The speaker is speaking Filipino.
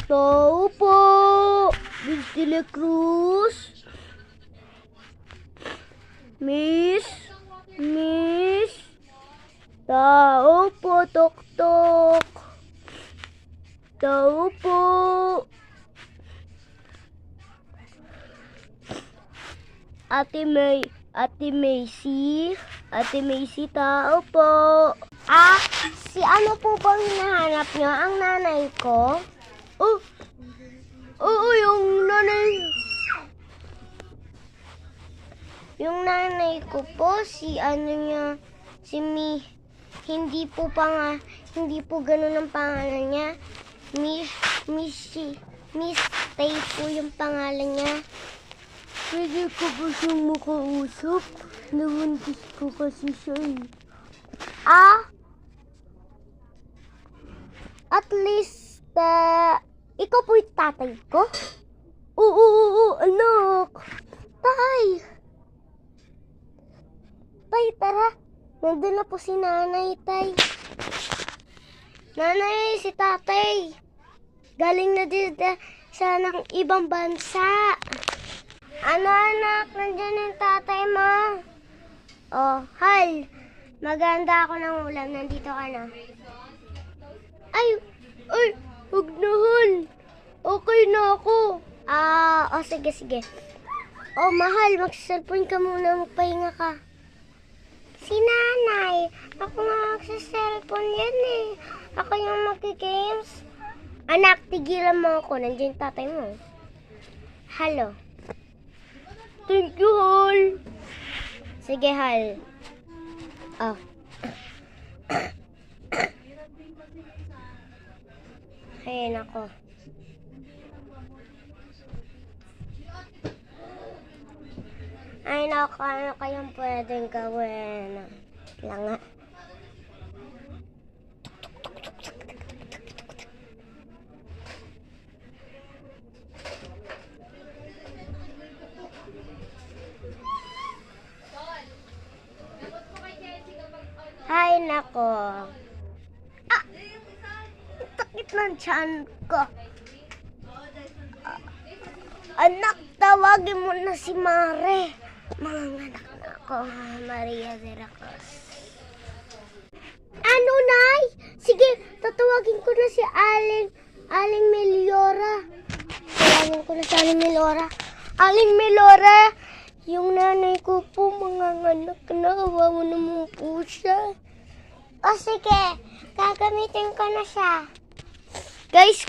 Tao po. Miss De La Cruz. Miss. Tao po, tok-tok. Tao po. Ate Macy, tao po. Si ano po bang hinahanap niyo? Ang nanay ko? Oo, yung nanay. Yung nanay ko po, hindi po ganun ang pangalan niya. Miss Tay po yung pangalan niya. Pwede ko ba siyang makausap? Nawantis ko kasi siya eh. At least, ikaw po yung tatay ko? Oo, anak. Tay, tara. Nandun na po si nanay, tay. Nanay, si tatay. Galing na din siya ng ibang bansa. Ano anak, nandiyan yung tatay mo. Hal, maganda ako ng ulam. Nandito ka na. Ay, huwag na Hal. Okay na ako. Sige. Mahal, mag-cellphone ka muna, magpahinga ka. Si nanay, ako nga magsa-cellphone yan eh. Ako yung mag-games. Anak, tigilan mo ako. Nandiyan yung tatay mo. Hello. Thank you, Hal. Sige, Hal. Ayan ako. Ay, naku, ano kayong pwedeng gawin? Lang nga. Hay, nako. Takit ng tiyan ko. Anak, tawagin mo na si Mare. Manganganak na ako, Maria de la Cruz. Ano, Nay? Sige, tatawagin ko na si Aling Meliora. Tawagin ko na si Aling Meliora. Aling Meliora, yung nanay ko po manganganak na. Awa mo naman po siya. Sige, gagamitin ko na siya. Guys,